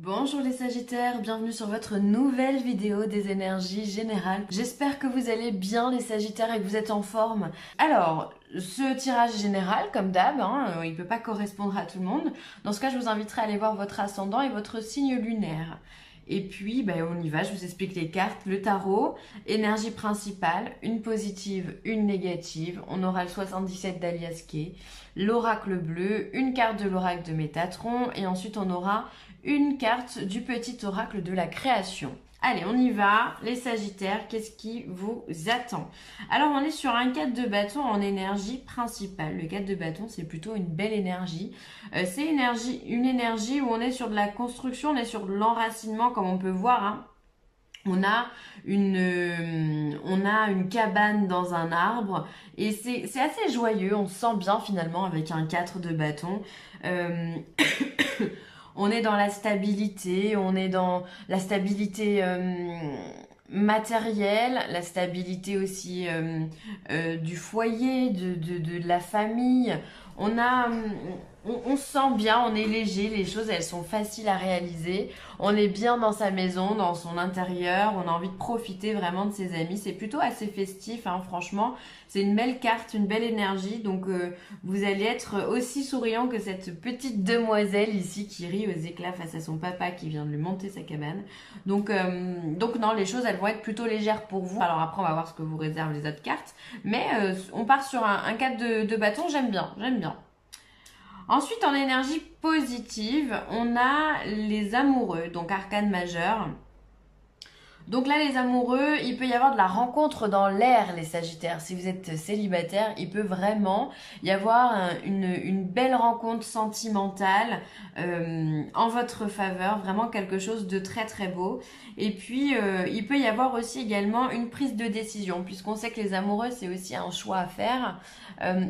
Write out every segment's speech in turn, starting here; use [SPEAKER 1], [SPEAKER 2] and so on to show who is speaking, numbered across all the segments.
[SPEAKER 1] Bonjour les Sagittaires, bienvenue sur votre nouvelle vidéo des énergies générales. J'espère que vous allez bien les Sagittaires et que vous êtes en forme. Alors, ce tirage général, comme d'hab, il ne peut pas correspondre à tout le monde. Dans ce cas, je vous inviterai à aller voir votre ascendant et votre signe lunaire. Et puis, on y va, je vous explique les cartes. Le tarot, énergie principale, une positive, une négative. On aura le 77 d'Alias Kay, l'oracle bleu, une carte de l'oracle de Métatron, et ensuite on aura une carte du petit oracle de la création. Allez, on y va, les Sagittaires, qu'est-ce qui vous attend? Alors, on est sur un 4 de bâton en énergie principale. Le 4 de bâton, c'est plutôt une belle énergie. C'est une énergie où on est sur de la construction, on est sur de l'enracinement, comme on peut voir. On a une cabane dans un arbre et c'est assez joyeux, on se sent bien finalement avec un 4 de bâton. On est dans la stabilité, on est dans la stabilité matérielle, la stabilité aussi du foyer, de la famille. On se sent bien, on est léger, les choses elles sont faciles à réaliser. On est bien dans sa maison, dans son intérieur, on a envie de profiter vraiment de ses amis. C'est plutôt assez festif, franchement. C'est une belle carte, une belle énergie. Donc vous allez être aussi souriant que cette petite demoiselle ici qui rit aux éclats face à son papa qui vient de lui monter sa cabane. Donc non, les choses elles vont être plutôt légères pour vous. Alors après on va voir ce que vous réservent les autres cartes. Mais on part sur un 4 de bâton, j'aime bien. Ensuite, en énergie positive, on a les amoureux, donc arcane majeur. Donc là, les amoureux, il peut y avoir de la rencontre dans l'air, les Sagittaires. Si vous êtes célibataire, il peut vraiment y avoir une belle rencontre sentimentale en votre faveur, vraiment quelque chose de très très beau. Et puis, il peut y avoir aussi également une prise de décision, puisqu'on sait que les amoureux, c'est aussi un choix à faire.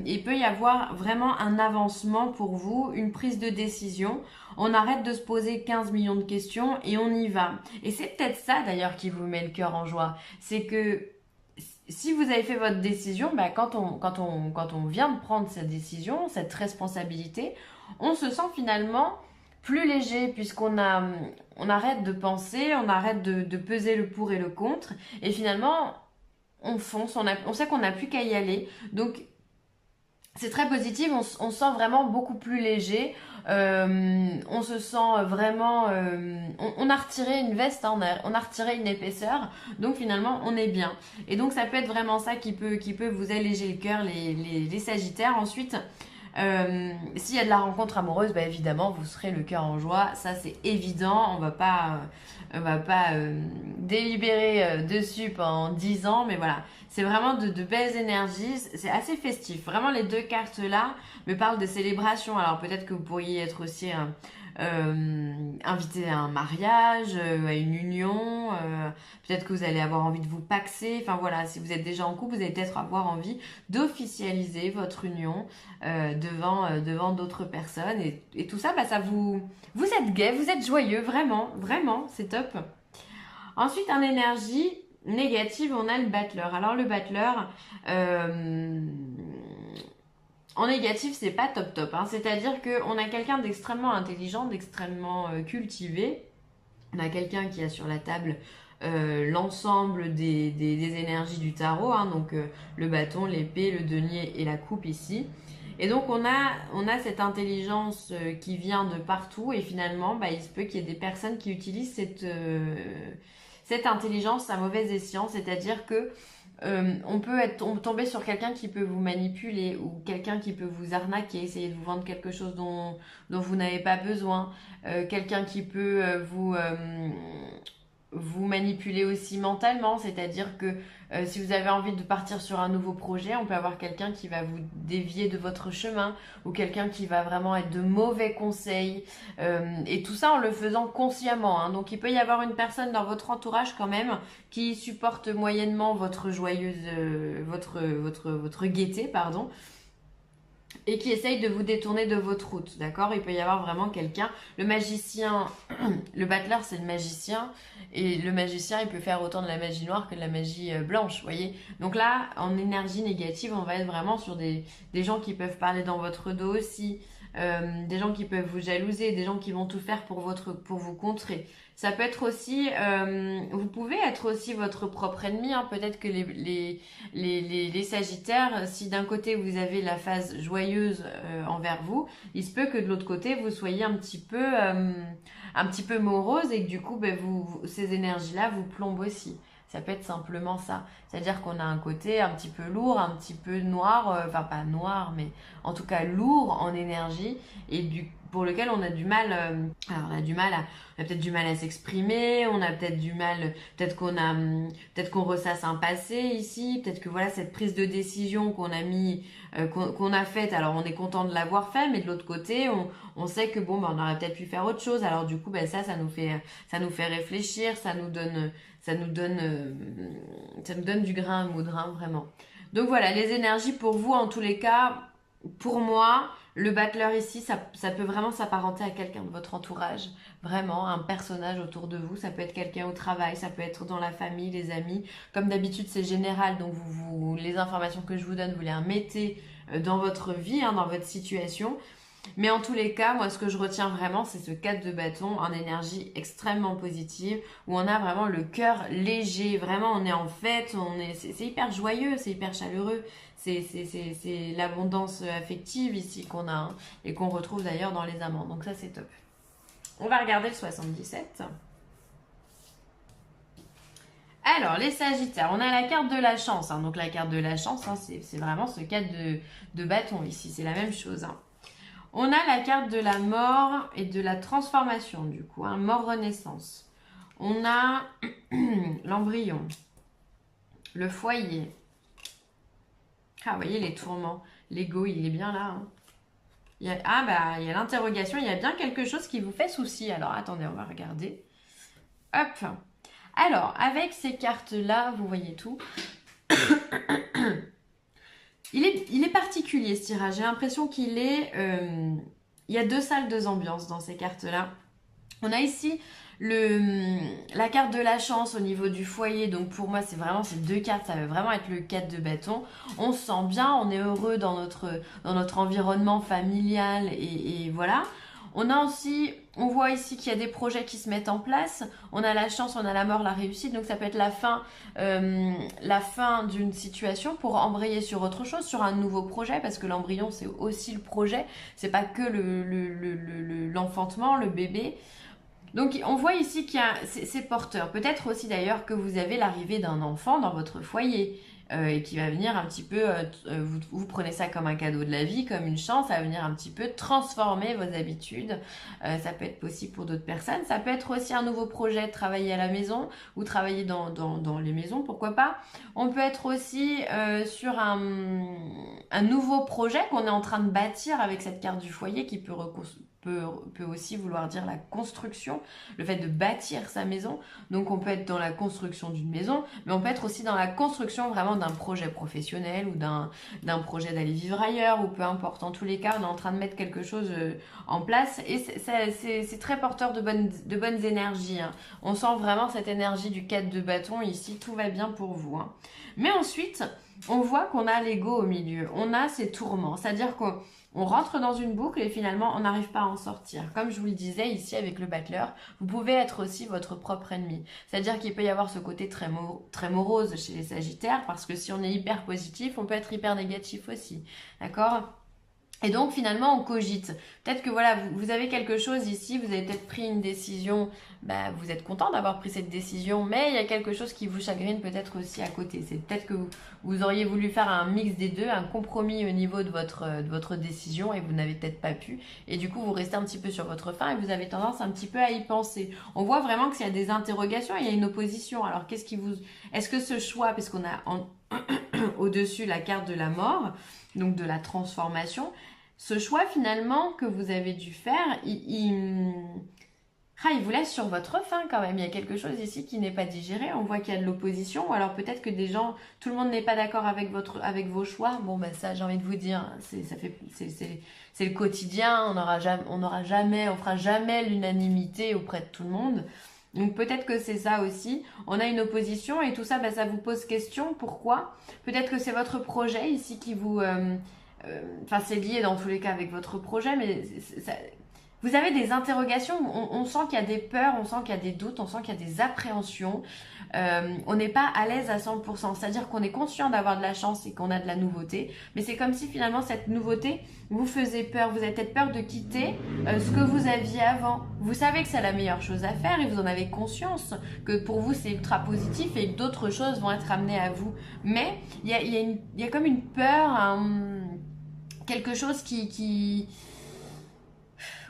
[SPEAKER 1] Il peut y avoir vraiment un avancement pour vous, une prise de décision. On arrête de se poser 15 millions de questions et on y va. Et c'est peut-être ça d'ailleurs qui vous met le cœur en joie. C'est que si vous avez fait votre décision, quand on vient de prendre cette décision, cette responsabilité, on se sent finalement plus léger puisqu'on arrête de penser, on arrête de peser le pour et le contre. Et finalement, on fonce, on sait qu'on n'a plus qu'à y aller. Donc, c'est très positif, on se sent vraiment beaucoup plus léger. On se sent vraiment... on a retiré une veste, on a retiré une épaisseur, donc finalement on est bien. Et donc ça peut être vraiment ça qui peut vous alléger le cœur, les Sagittaires. Ensuite, s'il y a de la rencontre amoureuse, évidemment vous serez le cœur en joie, ça c'est évident, on va pas délibérer dessus pendant 10 ans, mais voilà, c'est vraiment de belles énergies, c'est assez festif. Vraiment les deux cartes là me parlent de célébration, alors peut-être que vous pourriez être aussi invité à un mariage, à une union, peut-être que vous allez avoir envie de vous paxer, enfin voilà, si vous êtes déjà en couple, vous allez peut-être avoir envie d'officialiser votre union devant d'autres personnes et tout ça, ça vous êtes gai, vous êtes joyeux, vraiment, c'est top. Ensuite, en énergie négative, on a le battleur. Alors le battleur, en négatif, c'est pas top. C'est-à-dire qu'on a quelqu'un d'extrêmement intelligent, d'extrêmement cultivé. On a quelqu'un qui a sur la table l'ensemble des énergies du tarot, donc le bâton, l'épée, le denier et la coupe ici. Et donc on a cette intelligence qui vient de partout et finalement il se peut qu'il y ait des personnes qui utilisent cette intelligence à mauvais escient, c'est-à-dire que on peut tomber sur quelqu'un qui peut vous manipuler ou quelqu'un qui peut vous arnaquer, essayer de vous vendre quelque chose dont vous n'avez pas besoin, quelqu'un qui peut vous manipuler aussi mentalement, c'est-à-dire que si vous avez envie de partir sur un nouveau projet, on peut avoir quelqu'un qui va vous dévier de votre chemin ou quelqu'un qui va vraiment être de mauvais conseils et tout ça en le faisant consciemment. Donc il peut y avoir une personne dans votre entourage quand même qui supporte moyennement votre joyeuse, votre gaieté, pardon, et qui essaye de vous détourner de votre route, d'accord? Il peut y avoir vraiment quelqu'un, le magicien, le battleur c'est le magicien, et le magicien il peut faire autant de la magie noire que de la magie blanche, vous voyez? Donc là, en énergie négative, on va être vraiment sur des gens qui peuvent parler dans votre dos aussi, des gens qui peuvent vous jalouser, des gens qui vont tout faire pour vous contrer. Ça peut être aussi, vous pouvez être aussi votre propre ennemi, hein. Peut-être que les Sagittaires, si d'un côté vous avez la phase joyeuse envers vous, il se peut que de l'autre côté vous soyez un petit peu morose et que du coup, ben, ces énergies-là vous plombent aussi. Ça peut être simplement ça. C'est-à-dire qu'on a un côté un petit peu lourd, un petit peu noir, enfin pas noir, mais en tout cas lourd en énergie et pour lequel on a du mal, alors on a peut-être du mal à s'exprimer, on a peut-être du mal, peut-être qu'on ressasse un passé ici, peut-être que voilà cette prise de décision qu'on a mis, qu'on a faite, alors on est content de l'avoir fait, mais de l'autre côté, on sait que bon, ben, on aurait peut-être pu faire autre chose. Alors du coup, ben, ça nous fait réfléchir, ça nous donne du grain à moudre, hein, vraiment. Donc voilà, les énergies pour vous, en tous les cas, pour moi, le battleur ici, ça peut vraiment s'apparenter à quelqu'un de votre entourage. Vraiment, un personnage autour de vous. Ça peut être quelqu'un au travail, ça peut être dans la famille, les amis. Comme d'habitude, c'est général, donc les informations que je vous donne, vous les remettez dans votre vie, hein, dans votre situation. Mais en tous les cas, moi, ce que je retiens vraiment, c'est ce 4 de bâton en énergie extrêmement positive, où on a vraiment le cœur léger. Vraiment, on est en fête, c'est hyper joyeux, c'est hyper chaleureux. C'est l'abondance affective ici qu'on a, hein, et qu'on retrouve d'ailleurs dans les amants. Donc ça, c'est top. On va regarder le 77. Alors, les Sagittaires, on a la carte de la chance, hein. Donc la carte de la chance, hein, c'est vraiment ce 4 de bâton ici. C'est la même chose, hein. On a la carte de la mort et de la transformation, du coup, hein, mort-renaissance. On a l'embryon, le foyer. Ah, vous voyez les tourments. L'ego, il est bien là, hein. Il y a l'interrogation. Il y a bien quelque chose qui vous fait souci. Alors, attendez, on va regarder. Hop. Alors, avec ces cartes-là, vous voyez tout. Il est particulier ce tirage. J'ai l'impression qu'il est... il y a deux salles, deux ambiances dans ces cartes-là. On a ici la carte de la chance au niveau du foyer. Donc pour moi, c'est vraiment ces deux cartes. Ça va vraiment être le 4 de bâton. On se sent bien, on est heureux dans notre environnement familial et voilà. On voit ici qu'il y a des projets qui se mettent en place. On a la chance, on a la mort, la réussite. Donc ça peut être la fin d'une situation pour embrayer sur autre chose, sur un nouveau projet, parce que l'embryon c'est aussi le projet. C'est pas que l'enfantement, le bébé. Donc on voit ici qu'il y a c'est porteur. Peut-être aussi d'ailleurs que vous avez l'arrivée d'un enfant dans votre foyer. Et qui va venir un petit peu, vous prenez ça comme un cadeau de la vie, comme une chance, ça va venir un petit peu transformer vos habitudes. Ça peut être possible pour d'autres personnes. Ça peut être aussi un nouveau projet de travailler à la maison ou travailler dans les maisons, pourquoi pas. On peut être aussi sur un nouveau projet qu'on est en train de bâtir avec cette carte du foyer qui peut aussi vouloir dire la construction, le fait de bâtir sa maison. Donc on peut être dans la construction d'une maison, mais on peut être aussi dans la construction vraiment d'un projet professionnel ou d'un projet d'aller vivre ailleurs, ou peu importe. En tous les cas, on est en train de mettre quelque chose en place et c'est très porteur de bonnes énergies, hein. On sent vraiment cette énergie du 4 de bâton ici, tout va bien pour vous, hein. Mais ensuite, on voit qu'on a l'ego au milieu, on a ces tourments, c'est-à-dire qu'on rentre dans une boucle et finalement on n'arrive pas à en sortir. Comme je vous le disais ici avec le battleur, vous pouvez être aussi votre propre ennemi. C'est-à-dire qu'il peut y avoir ce côté très morose chez les Sagittaires, parce que si on est hyper positif, on peut être hyper négatif aussi. D'accord ? Et donc finalement on cogite. Peut-être que voilà, vous avez quelque chose ici, vous avez peut-être pris une décision, vous êtes content d'avoir pris cette décision, mais il y a quelque chose qui vous chagrine peut-être aussi à côté. C'est peut-être que vous auriez voulu faire un mix des deux, un compromis au niveau de votre décision et vous n'avez peut-être pas pu. Et du coup vous restez un petit peu sur votre faim et vous avez tendance un petit peu à y penser. On voit vraiment qu'il y a des interrogations, il y a une opposition. Alors est-ce que ce choix, parce qu'on a au-dessus la carte de la mort, donc de la transformation, ce choix finalement que vous avez dû faire, il vous laisse sur votre faim quand même. Il y a quelque chose ici qui n'est pas digéré. On voit qu'il y a de l'opposition, ou alors peut-être que tout le monde n'est pas d'accord avec vos choix. Bon, ça, j'ai envie de vous dire, c'est le quotidien. On fera jamais l'unanimité auprès de tout le monde. Donc peut-être que c'est ça aussi. On a une opposition et tout ça, ça vous pose question. Pourquoi ? Peut-être que c'est votre projet ici qui vous Enfin, c'est lié dans tous les cas avec votre projet, mais vous avez des interrogations, on sent qu'il y a des peurs, on sent qu'il y a des doutes, on sent qu'il y a des appréhensions. On n'est pas à l'aise à 100%, c'est-à-dire qu'on est conscient d'avoir de la chance et qu'on a de la nouveauté, mais c'est comme si finalement cette nouveauté vous faisait peur. Vous avez peut-être peur de quitter ce que vous aviez avant. Vous savez que c'est la meilleure chose à faire et vous en avez conscience que pour vous c'est ultra positif et que d'autres choses vont être amenées à vous. Mais il y a comme une peur, quelque chose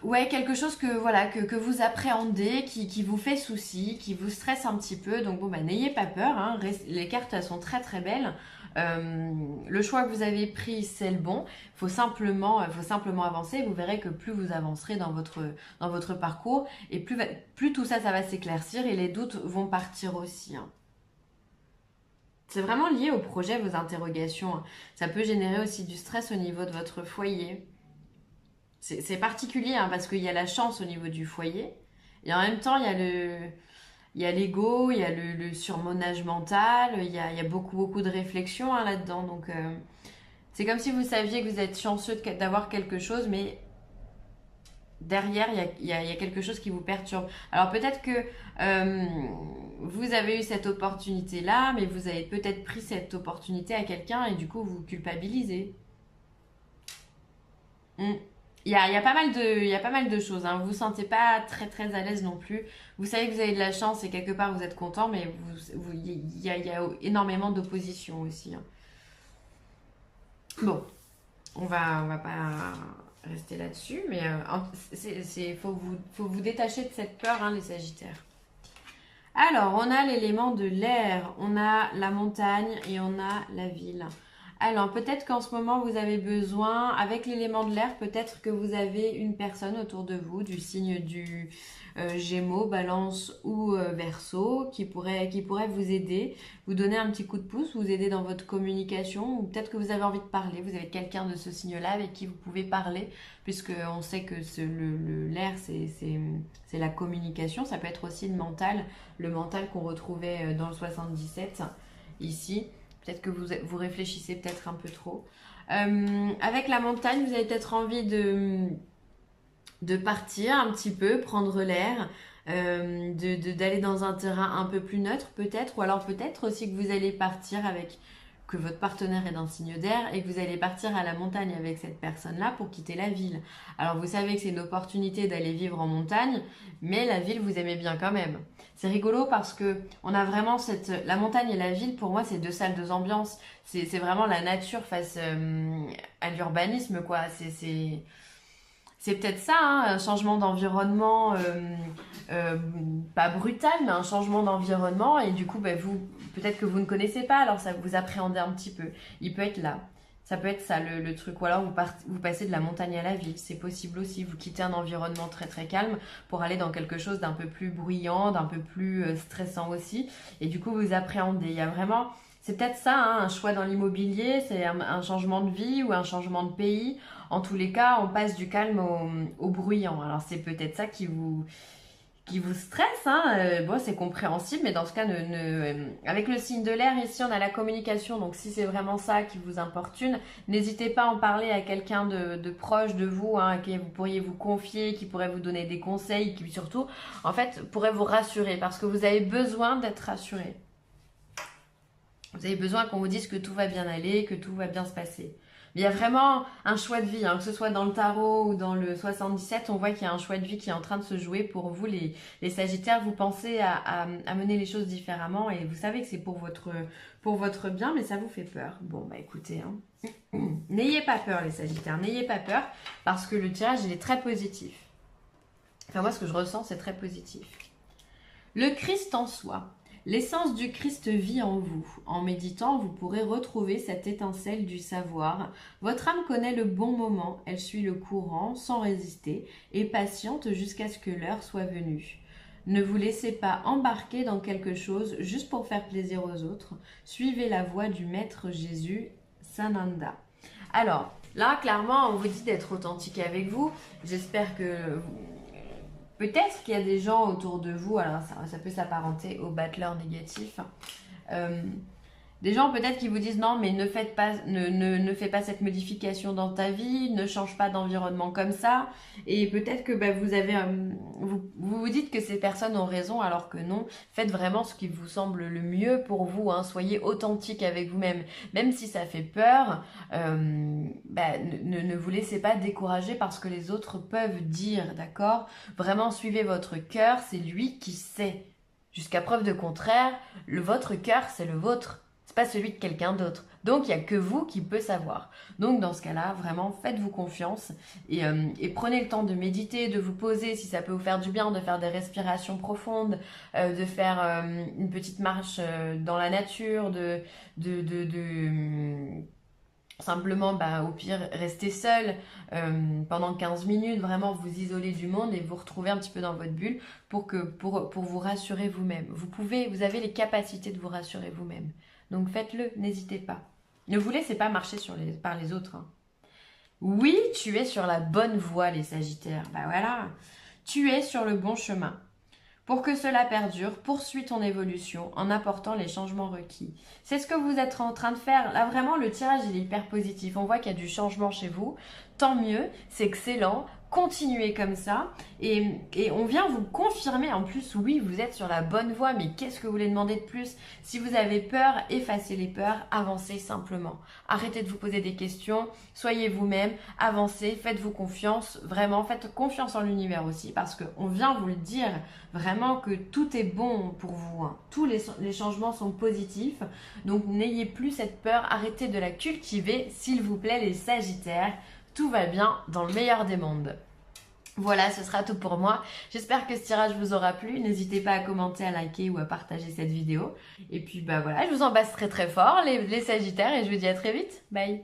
[SPEAKER 1] ouais, quelque chose que voilà que vous appréhendez, qui vous fait souci, qui vous stresse un petit peu. Donc bon, bah, n'ayez pas peur, hein. Les cartes, elles sont très très belles. Le choix que vous avez pris, c'est le bon. Faut simplement avancer. Vous verrez que plus vous avancerez dans votre parcours, et plus tout ça, ça va s'éclaircir et les doutes vont partir aussi, hein. C'est vraiment lié au projet, vos interrogations, hein. Ça peut générer aussi du stress au niveau de votre foyer. C'est particulier, hein, parce qu'il y a la chance au niveau du foyer. Et en même temps, il y a l'ego, il y a le surmenage mental, il y a beaucoup, beaucoup de réflexion, hein, là-dedans. Donc, c'est comme si vous saviez que vous êtes chanceux d'avoir quelque chose, mais derrière, il y a quelque chose qui vous perturbe. Alors, peut-être que vous avez eu cette opportunité-là, mais vous avez peut-être pris cette opportunité à quelqu'un et du coup, vous culpabilisez. Mm. Il y a pas mal de choses, hein. Vous vous sentez pas très très à l'aise non plus. Vous savez que vous avez de la chance et quelque part vous êtes content, mais il y a énormément d'opposition aussi, hein. Bon, on va pas rester là-dessus, mais faut vous détacher de cette peur, hein, les Sagittaires. Alors, on a l'élément de l'air, on a la montagne et on a la ville. Alors, peut-être qu'en ce moment, vous avez besoin, avec l'élément de l'air, peut-être que vous avez une personne autour de vous, du signe du Gémeaux, Balance ou Verseau, qui pourrait vous aider, vous donner un petit coup de pouce, vous aider dans votre communication, ou peut-être que vous avez envie de parler, vous avez quelqu'un de ce signe-là avec qui vous pouvez parler, puisque on sait que l'air, c'est la communication, ça peut être aussi le mental qu'on retrouvait dans le 77, ici. Peut-être que vous réfléchissez peut-être un peu trop. Avec la montagne, vous avez peut-être envie de partir un petit peu, prendre l'air, d'aller dans un terrain un peu plus neutre peut-être. Ou alors peut-être aussi que vous allez partir que votre partenaire est d'un signe d'air et que vous allez partir à la montagne avec cette personne-là pour quitter la ville. Alors vous savez que c'est une opportunité d'aller vivre en montagne, mais la ville vous aimez bien quand même. C'est rigolo parce que on a vraiment la montagne et la ville, pour moi c'est deux salles, deux ambiances. C'est vraiment la nature face à l'urbanisme, quoi. C'est peut-être ça, hein, un changement d'environnement, pas brutal, mais un changement d'environnement. Et du coup, bah, peut-être que vous ne connaissez pas, alors ça vous appréhendez un petit peu. Il peut être là. Ça peut être ça le truc. Ou alors vous passez de la montagne à la ville. C'est possible aussi. Vous quittez un environnement très très calme pour aller dans quelque chose d'un peu plus bruyant, d'un peu plus stressant aussi. Et du coup, vous appréhendez. Il y a vraiment... C'est peut-être ça, hein, un choix dans l'immobilier, c'est un changement de vie ou un changement de pays. En tous les cas, on passe du calme au bruyant. Alors c'est peut-être ça qui vous stresse, hein. Bon, c'est compréhensible, mais dans ce cas, avec le signe de l'air, ici, on a la communication. Donc si c'est vraiment ça qui vous importune, n'hésitez pas à en parler à quelqu'un de proche de vous, hein, à qui vous pourriez vous confier, qui pourrait vous donner des conseils, qui surtout, en fait, pourrait vous rassurer, parce que vous avez besoin d'être rassuré. Vous avez besoin qu'on vous dise que tout va bien aller, que tout va bien se passer. Mais il y a vraiment un choix de vie, hein, que ce soit dans le tarot ou dans le 77, on voit qu'il y a un choix de vie qui est en train de se jouer pour vous, les Sagittaires. Vous pensez à mener les choses différemment et vous savez que c'est pour votre bien, mais ça vous fait peur. Bon, bah écoutez, hein. N'ayez pas peur les Sagittaires, n'ayez pas peur parce que le tirage, il est très positif. Enfin, moi, ce que je ressens, c'est très positif. Le Christ en soi. L'essence du Christ vit en vous. En méditant, vous pourrez retrouver cette étincelle du savoir. Votre âme connaît le bon moment, elle suit le courant sans résister et patiente jusqu'à ce que l'heure soit venue. Ne vous laissez pas embarquer dans quelque chose juste pour faire plaisir aux autres. Suivez la voie du Maître Jésus, Sananda. Alors, là, clairement, on vous dit d'être authentique avec vous. J'espère que... Peut-être qu'il y a des gens autour de vous, alors ça peut s'apparenter au battleur négatif. Des gens peut-être qui vous disent non mais ne fais pas cette modification dans ta vie, ne change pas d'environnement comme ça. Et peut-être que bah, vous dites que ces personnes ont raison alors que non. Faites vraiment ce qui vous semble le mieux pour vous, hein. Soyez authentique avec vous-même. Même si ça fait peur, bah, ne vous laissez pas décourager par ce que les autres peuvent dire, d'accord? Vraiment suivez votre cœur, c'est lui qui sait. Jusqu'à preuve de contraire, votre cœur c'est le vôtre. C'est pas celui de quelqu'un d'autre. Donc il n'y a que vous qui peut savoir. Donc dans ce cas-là, vraiment faites-vous confiance et prenez le temps de méditer, de vous poser si ça peut vous faire du bien, de faire des respirations profondes, de faire une petite marche dans la nature, simplement, bah, au pire, rester seul pendant 15 minutes, vraiment vous isoler du monde et vous retrouver un petit peu dans votre bulle pour vous rassurer vous-même. Vous avez les capacités de vous rassurer vous-même. Donc faites-le, n'hésitez pas. Ne vous laissez pas marcher par les autres, hein. Oui, tu es sur la bonne voie, les Sagittaires. Bah voilà, tu es sur le bon chemin. Pour que cela perdure, poursuis ton évolution en apportant les changements requis. C'est ce que vous êtes en train de faire. Là, vraiment, le tirage, il est hyper positif. On voit qu'il y a du changement chez vous. Tant mieux, c'est excellent. Continuez comme ça. Et on vient vous confirmer, en plus, oui, vous êtes sur la bonne voie, mais qu'est-ce que vous voulez demander de plus? Si vous avez peur, effacez les peurs, avancez simplement. Arrêtez de vous poser des questions, soyez vous-même, avancez, faites-vous confiance. Vraiment, faites confiance en l'univers aussi, parce qu'on vient vous le dire, vraiment que tout est bon pour vous, hein. Tous les changements sont positifs. Donc n'ayez plus cette peur, arrêtez de la cultiver, s'il vous plaît les Sagittaires. Tout va bien dans le meilleur des mondes. Voilà, ce sera tout pour moi. J'espère que ce tirage vous aura plu. N'hésitez pas à commenter, à liker ou à partager cette vidéo. Et puis bah voilà, je vous embrasse très très fort les Sagittaires et je vous dis à très vite. Bye.